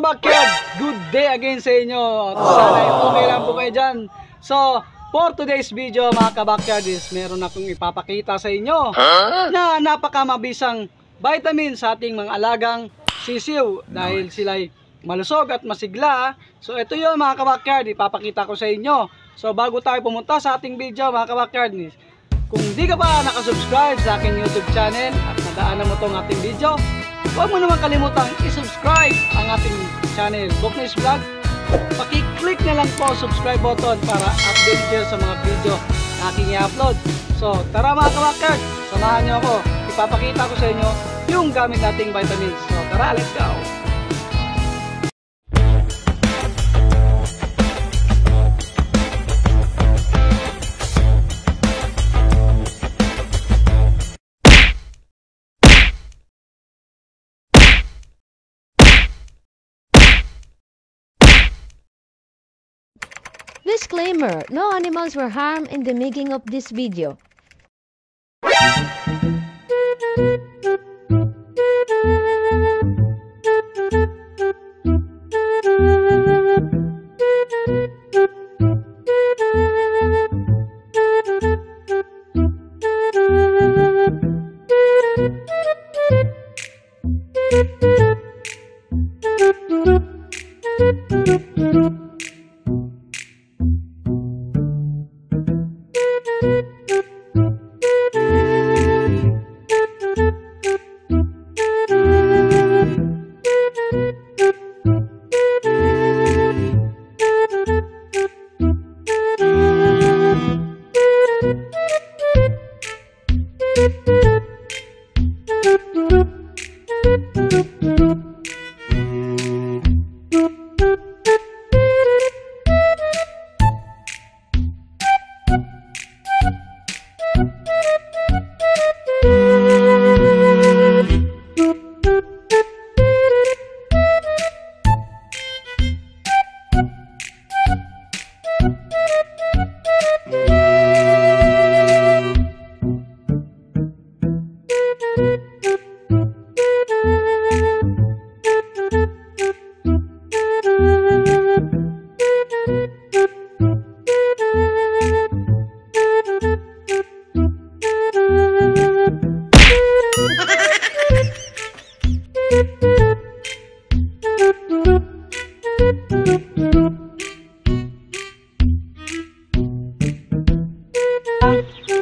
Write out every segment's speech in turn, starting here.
kabakyard, good day again sa inyo. Sana okay lang po kayo dyan. So, for today's video mga kabakyard is meron akong ipapakita sa inyo na napakamabisang vitamin sa ating mga alagang sisiw dahil sila'y malusog at masigla. So ito yun mga kabakyard, ipapakita ko sa inyo. So bago tayo pumunta sa ating video mga kabakyard, kung di ka pa nakasubscribe sa aking YouTube channel at nadaanan mo tong ating video, huwag mo naman kalimutang i-subscribe ang ating channel Buknoy's Vlog. Paki-click na lang po subscribe button para update kayo sa mga video na aking i-upload. So tara mga kabakyard, samahan nyo ako. Ipapakita ko sa inyo yung gamit nating vitamins. So tara, let's go! Disclaimer: no animals were harmed in the making of this video.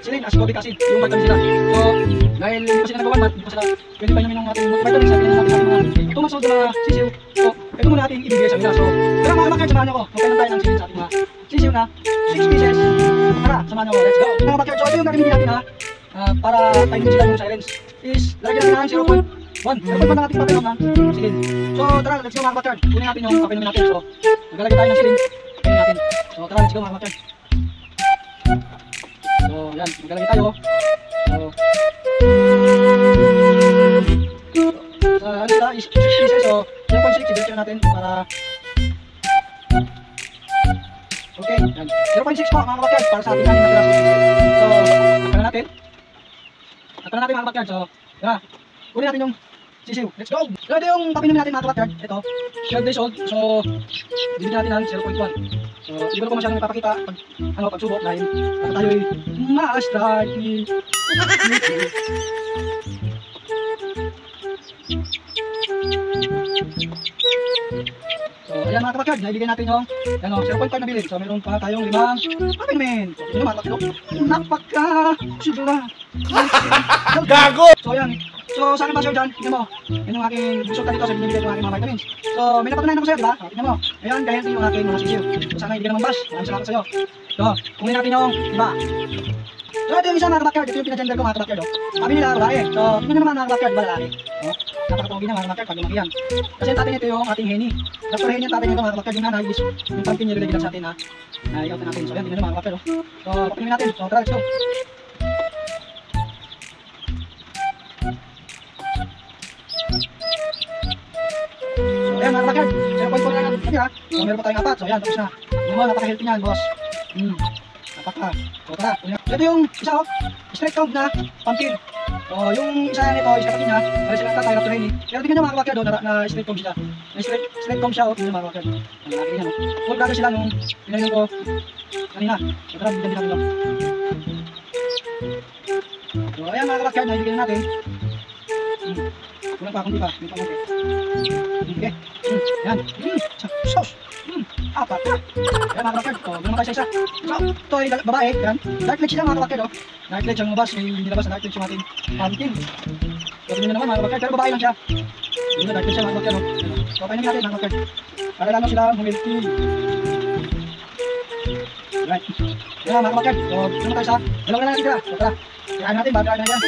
Silin, ascorbic acid, yung vitamin sila. So, dahil hindi pa sila nagawa, hindi pa sila pwede pa namin ng ating vitamins, sabi natin mga 2 months old na sisiw. So, ito muna natin ibigay sa kanila. So, tara mga kabakyard, samahan nyo ako. Magkailan tayo ng silin sa ating mga sisiw na 6 pieces. Tara, samahan nyo ako. Let's go. Mga kabakyard, so ito yung gagamitin natin para tayo sila yung silence. Is, lagyan natin ng 0.1. 0.1 lang ating papel ng silin. So, tara, let's go mga kabakyard. Kunin natin yung papel natin. So, maglalagay tayo ng silin. Kunin natin. So, tara, let's go mga kabakyard. So, yan, maglalagay tayo. So, ano sila, 6 pieces. So, 0.6, i-diretso natin para... Okay, yan. 0.6 po mga kabakyard para sa ating kanin na piraso. So, nakala natin. Nakala natin mga kabakyard. So, yan. Kunin natin yung sisiw. Let's go! So, ito yung papinumin natin mga kabakyard. Ito, 12 days old. So, bibigyan natin ng 0.1. So, hindi ko masyadong ipapakita pag pagsubok dahil tayo'y ma-start. So, ayan mga kabakyard, naibigay natin yung 0.5 na bilhin. So, meron pa tayong 5 papinumin. So, yun naman, napaka-sudura. Gago! So, ayan. So, sa akin ba sir dyan, tignan mo. Yan yung aking resulta dito sa binibigay ko aking mga vitamins. So, may napatunayan ako sa'yo, diba? Tignan mo. Ayan, kaya yung aking mga sisiw. So, sana ibigay naman bash. Maraming salamat sa'yo. So, kunin natin yung iba. So, ito yung isa mga kabakyard. Ito yung pinagender ko mga kabakyard. Sabi nila, babae. So, tignan naman mga kabakyard, ba lalaki? Napakatulogi na mga kabakyard pag lumaki yan. Kasi yung tatay nito yung ating heni. Dr. Heni yung tatay nito mga kabakyard. Yung nanay is yung pumpkin nilagay lang sa atin na i-out na natin. So, yan, tignan naman mga kabakyard. So, papinumin natin. So, tara, let's go. Ayan mga kabakyard, 0.4 lang natin ha. So meron pa tayong 4. So ayan, tapos na. Yung mga napaka-healthy niyan, boss. Apat na. So tara, ito yung isa straight count na pumpkin. So yung isa nito, isa kapatid niya, para sila tatay na training. Pero tingnan nyo mga kabakyard na straight count siya. Na straight count siya, tingnan mga kabakyard. Ang laki niya, no? Full brother sila nung pinayong ko kanina. So tara, bigyan natin lang. So ayan mga kabakyard, nabibigyan natin. Kulang pa, kundi pa. May pamunti. Okay. Yan. Sauce. Apat na. Yan mga kabakyard. So, ganun tayo sa isa. So, ito ay babae. Yan. Dark leg siya mga kabakyard. Dark leg siyang lumabas. May nilabas na dark leg yung ating pumpkin. So, tingnan naman mga kabakyard. Pero babae lang siya. Yun na dark leg siya mga kabakyard. So, painan natin mga kabakyard. Para lang sila humility. Right. Yan mga kabakyard. So, ganun tayo sa dalawa na lang tira. So, tara. Tiraan natin. Bagaan na yan.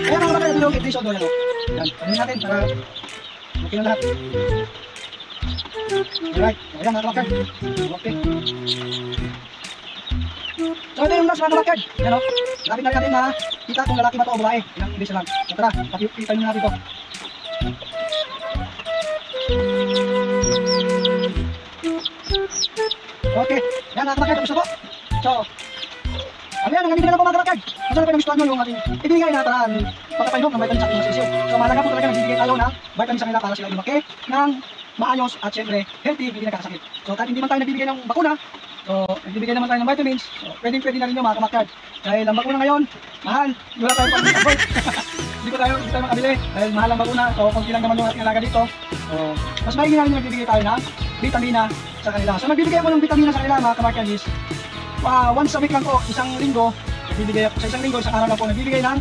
Kaya mga kabakyard. Ito yung episode doon. Yan. Painan natin para okay na lahat. Alright, ayan mga kabakyard. Okay. So ito yung last mga kabakyard. Yan o. Lapit na rin natin na kita kung lalaki ba ito o babae. Ilang ibig lang. So tara, pakita nyo natin ito. Okay, yan mga kabakyard. Tapos na po. So, ano yan, ang ibigay na po mga kabakyard. Kung saan na nagustuhan nyo yung ating ibigay na paraan pagkapainom ng vitamin sa ating masisiyo. So mahalaga po talaga nagbibigay tayo ng vitamin sa kanila para sila lumaki ng maayos at syempre healthy, hindi nagkakasakit. So kahit hindi man tayo nagbibigay ng bakuna, so nagbibigay naman tayo ng vitamins, so pwede na rin yung mga kabakyard. Dahil ang bakuna ngayon, mahal, wala tayong pag-support. Hindi tayo makabili dahil mahal ang bakuna. So kung ilang naman yung ating alaga dito, so mas maigi na rin yung nagbibigay tayo ng vitamina sa kanila. So nagbibigay ako ng vitamina sa kanila mga kabakyard is once a week lang po, isang linggo, nagbibigay ako sa isang linggo, isang araw lang po nagbibigay ng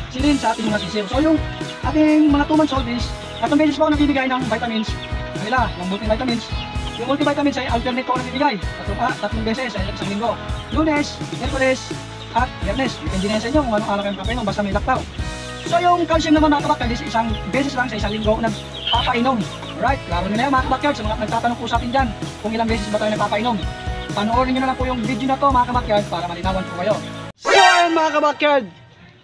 silin sa ating mga sisiw. So yung ating mga 2 months old is, 3 beses po ako nagbibigay ng vitamins nila, ng multivitamins. Yung multivitamins ay alternate po ako nagbibigay. 3 beses ay isang linggo. Lunes, Miyerkules, at Biyernes. Depende na sa inyo kung anong araw kayong papainom, basta may laktaw. So yung calcium naman mga kabakyard is isang beses lang sa isang linggo nagpapainom. Alright, klaro nyo na yan mga kabakyard. Sa mga nagtatanong po sa atin dyan kung ilang beses ba tayo nagpapainom. Panoorin nyo na lang po yung video na to mga kabakyard para malinawan po kayo. So ayun mga kabakyard,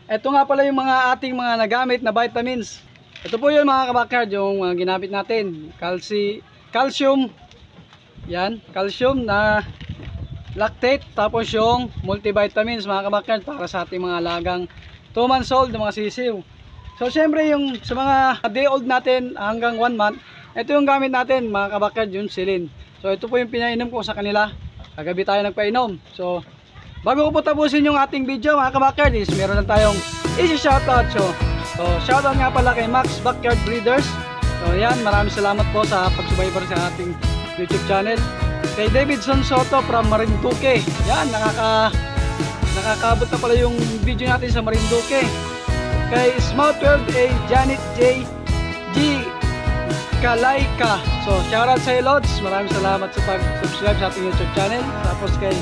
ito nga pala yung mga ating mga nagamit na vitamins. Ito po yun mga kabakyard, yung ginamit natin. Calcium, yan, calcium na lactate, tapos yung multivitamins mga kabakyard para sa ating mga alagang 2 months old na mga sisiw. So syempre yung sa mga day old natin hanggang 1 month, ito yung gamit natin mga kabakyard, yung silin. So ito po yung pinainom ko sa kanila. Kagabi tayo nagpainom. So bago ko po tapusin yung ating video mga kabakyard is meron na tayong easy shoutout. So shoutout nga pala kay Max Backyard Breeders. So yan, maraming salamat po sa pagsubaybor sa ating YouTube channel. Kay Davidson Soto from Marinduque. Yan, nakakaabot na pala yung video natin sa Marinduque. Kay Smart 12A Janet J G Kalaika. So shoutout sa Lods, maraming salamat sa pag-subscribe sa ating YouTube channel. Tapos kay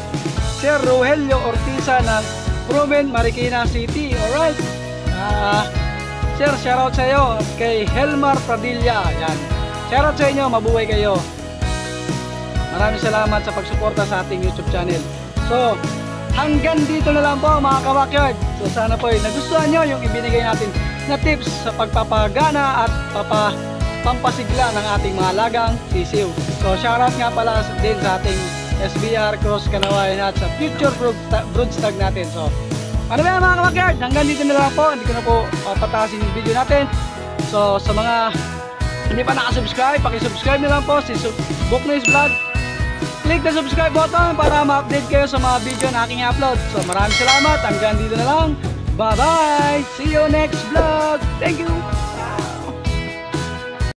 Sir Rogelio Ortiza ng Proven, Marikina City. Alright, Sir, shoutout sa iyo. Kay Helmar Padilla. Yan, shoutout sa inyo, mabuhay kayo. Maraming salamat sa pagsuporta sa ating YouTube channel. So hanggang dito na lang po mga kabakyard. So sana po nagustuhan nyo yung ibinigay natin na tips sa pagpapagana at pampasigla ng ating mga alagang sisiw. So shoutout nga pala din sa ating SBR Cross Kanawayan at sa future broodstag natin. So ano ba mga kabakyard, hanggang dito na lang po. Hindi ko na po pataasin yung video natin. So sa mga hindi pa nakasubscribe, pakisubscribe na lang po si Booknoise Vlog. Click the subscribe button para ma-update kayo sa mga video na aking upload. So maraming salamat, hanggang dito na lang. Bye bye, see you next vlog. Thank you.